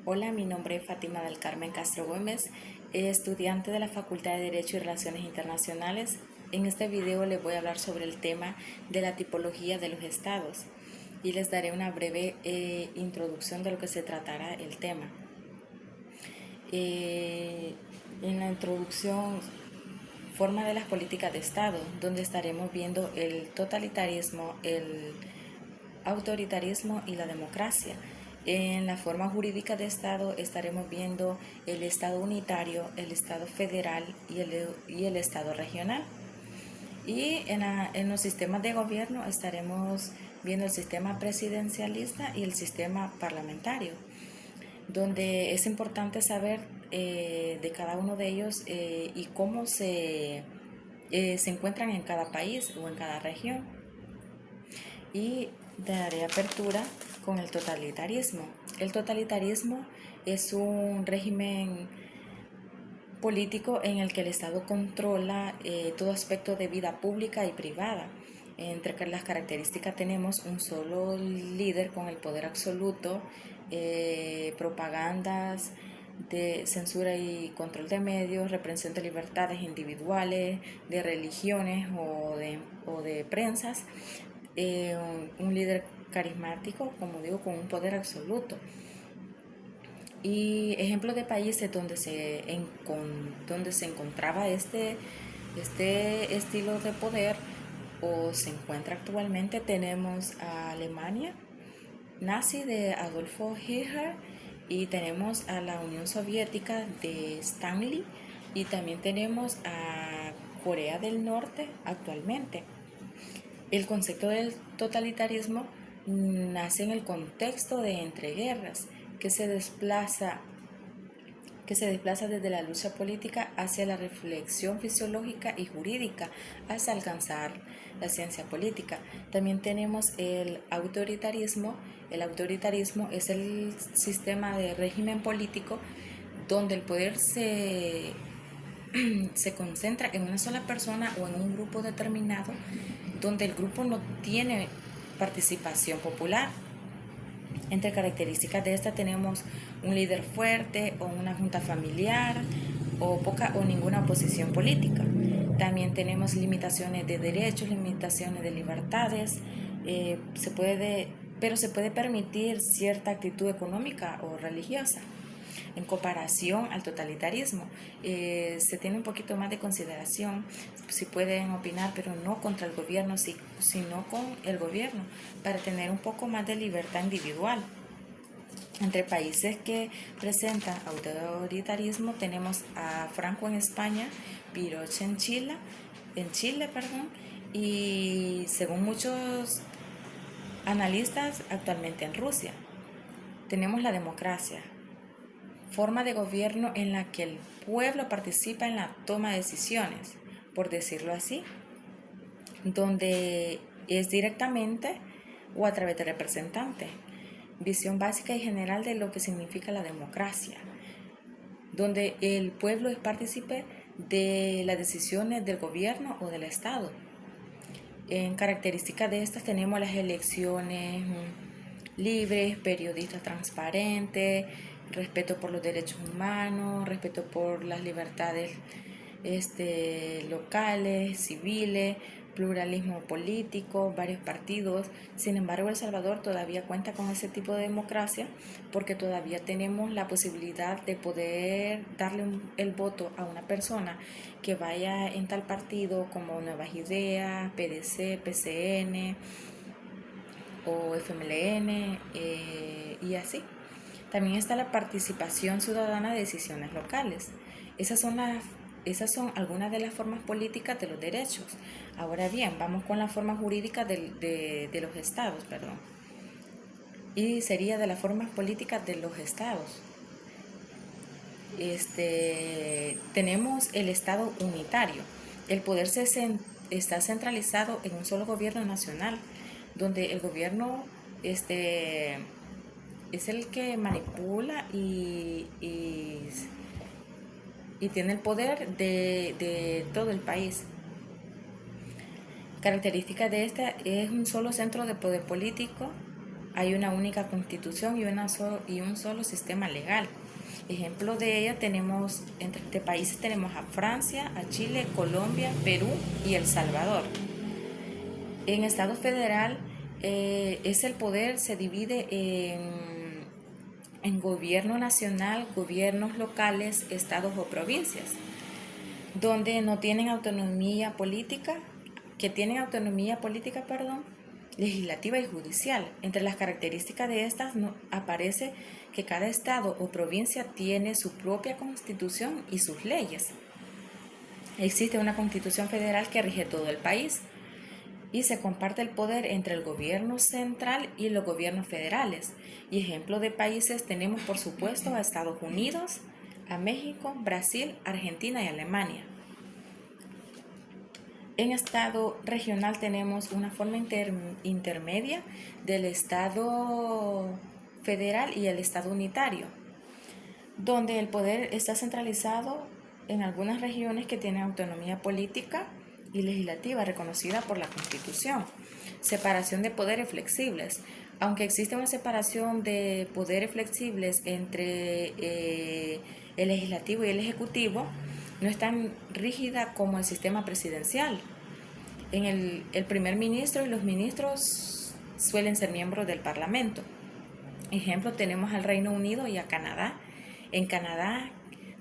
Hola, mi nombre es Fátima del Carmen Castro Gómez, estudiante de la Facultad de Derecho y Relaciones Internacionales. En este video les voy a hablar sobre el tema de la tipología de los estados y les daré una breve introducción de lo que se tratará el tema. En la introducción, forma de las políticas de Estado, donde estaremos viendo el totalitarismo, el autoritarismo y la democracia. En la forma jurídica de Estado estaremos viendo el Estado unitario, el Estado federal y el Estado regional. Y en los sistemas de gobierno estaremos viendo el sistema presidencialista y el sistema parlamentario, donde es importante saber de cada uno de ellos y cómo se encuentran en cada país o en cada región. Y daré apertura con el totalitarismo. El totalitarismo es un régimen político en el que el Estado controla todo aspecto de vida pública y privada. Entre las características tenemos un solo líder con el poder absoluto, propagandas de censura y control de medios, represión de libertades individuales, de religiones o de prensas, un líder carismático, como digo, con un poder absoluto. Y ejemplos de países donde se encontraba este estilo de poder o se encuentra actualmente, tenemos a Alemania nazi de Adolfo Hitler, y tenemos a la Unión Soviética de Stalin, y también tenemos a Corea del Norte actualmente. El concepto del totalitarismo nace en el contexto de entreguerras, que se desplaza desde la lucha política hacia la reflexión fisiológica y jurídica hasta alcanzar la ciencia política. También tenemos el autoritarismo. El autoritarismo es el sistema de régimen político donde el poder se concentra en una sola persona o en un grupo determinado, donde el grupo no tiene participación popular. Entre características de esta tenemos un líder fuerte o una junta familiar o poca o ninguna oposición política. También tenemos limitaciones de derechos, limitaciones de libertades, pero se puede permitir cierta actitud económica o religiosa. En comparación al totalitarismo, se tiene un poquito más de consideración, si pueden opinar, pero no contra el gobierno, sino con el gobierno, para tener un poco más de libertad individual. Entre países que presentan autoritarismo tenemos a Franco en España, Pinochet en Chile, y según muchos analistas, actualmente en Rusia. Tenemos la democracia, forma de gobierno en la que el pueblo participa en la toma de decisiones, por decirlo así, donde es directamente o a través de representantes. Visión básica y general de lo que significa la democracia, donde el pueblo es partícipe de las decisiones del gobierno o del Estado. En características de estas tenemos las elecciones libres, periodistas transparentes, respeto por los derechos humanos, respeto por las libertades locales, civiles, pluralismo político, varios partidos. Sin embargo, El Salvador todavía cuenta con ese tipo de democracia porque todavía tenemos la posibilidad de poder darle el voto a una persona que vaya en tal partido como Nuevas Ideas, PDC, PCN o FMLN y así. También está la participación ciudadana de decisiones locales. Esas son algunas de las formas políticas de los derechos. Ahora bien, vamos con la forma jurídica de los estados, y sería de las formas políticas de los estados. Tenemos el estado unitario. El poder está centralizado en un solo gobierno nacional, donde el gobierno es el que manipula y tiene el poder de todo el país. Característica de esta es un solo centro de poder político hay una única constitución y un solo sistema legal. Ejemplo de ella tenemos, entre países tenemos a Francia, a Chile, Colombia, Perú y El Salvador. En Estado federal el poder se divide en gobierno nacional, gobiernos locales, estados o provincias, donde no tienen autonomía política, legislativa y judicial. Entre las características de estas aparece que cada estado o provincia tiene su propia constitución y sus leyes. Existe una constitución federal que rige todo el país y se comparte el poder entre el gobierno central y los gobiernos federales. Y ejemplo de países tenemos, por supuesto, a Estados Unidos, a México, Brasil, Argentina y Alemania. En estado regional tenemos una forma intermedia del estado federal y el estado unitario, donde el poder está centralizado en algunas regiones que tienen autonomía política y legislativa reconocida por la Constitución. Separación de poderes flexibles. Aunque existe una separación de poderes flexibles entre el legislativo y el ejecutivo, no es tan rígida como el sistema presidencial. En el primer ministro y los ministros suelen ser miembros del Parlamento. Ejemplo, tenemos al Reino Unido y a Canadá. En Canadá,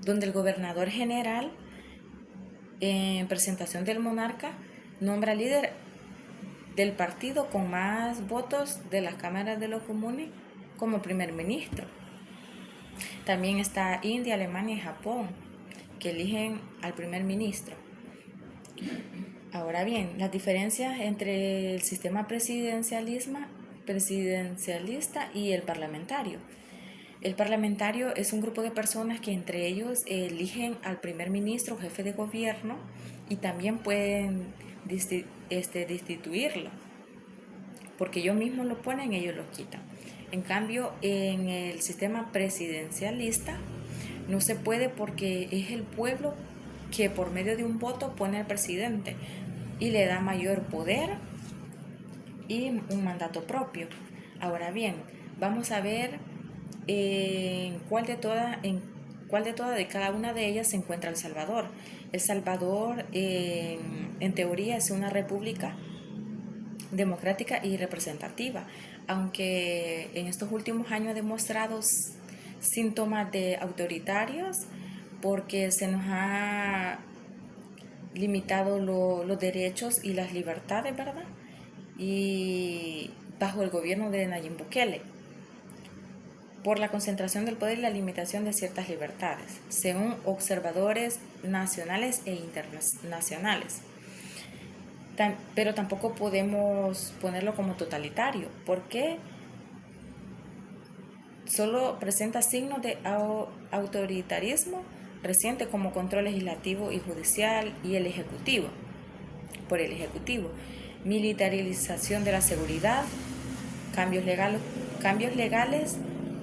donde el gobernador general, en presentación del monarca, nombra líder del partido con más votos de las cámaras de los comunes como primer ministro. También está India, Alemania y Japón, que eligen al primer ministro. Ahora bien, las diferencias entre el sistema presidencialista y el parlamentario. El parlamentario es un grupo de personas que entre ellos eligen al primer ministro o jefe de gobierno y también pueden destituirlo, porque ellos mismos lo ponen y ellos lo quitan. En cambio, en el sistema presidencialista no se puede, porque es el pueblo que por medio de un voto pone al presidente y le da mayor poder y un mandato propio. Ahora bien, vamos a ver en cuál de cada una de ellas se encuentra El Salvador. El Salvador, en teoría, es una república democrática y representativa, aunque en estos últimos años ha demostrado síntomas de autoritarios, porque se nos ha limitado los derechos y las libertades, ¿verdad? Y bajo el gobierno de Nayib Bukele, por la concentración del poder y la limitación de ciertas libertades, según observadores nacionales e internacionales. Pero tampoco podemos ponerlo como totalitario, porque solo presenta signos de autoritarismo reciente, como control legislativo y judicial y el ejecutivo. Por el ejecutivo, militarización de la seguridad, cambios legales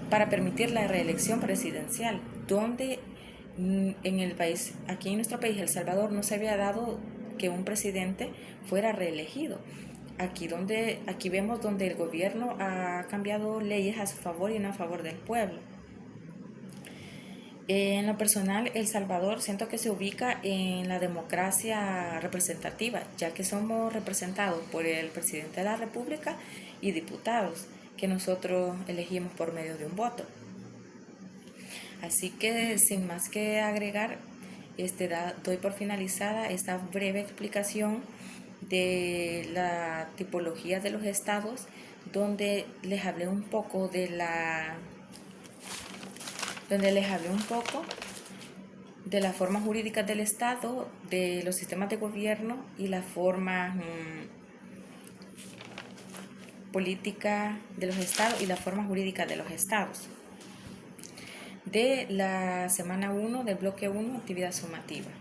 para permitir la reelección presidencial, donde en el país, aquí en nuestro país, El Salvador, no se había dado que un presidente fuera reelegido. Aquí vemos donde el gobierno ha cambiado leyes a su favor y no a favor del pueblo. En lo personal, El Salvador siento que se ubica en la democracia representativa, ya que somos representados por el presidente de la República y diputados que nosotros elegimos por medio de un voto. Así que, sin más que agregar, doy por finalizada esta breve explicación de la tipología de los estados, donde les hablé un poco de la forma jurídica del Estado, de los sistemas de gobierno y la forma política de los estados y la forma jurídica de los estados. De la semana 1 del bloque 1, actividad sumativa.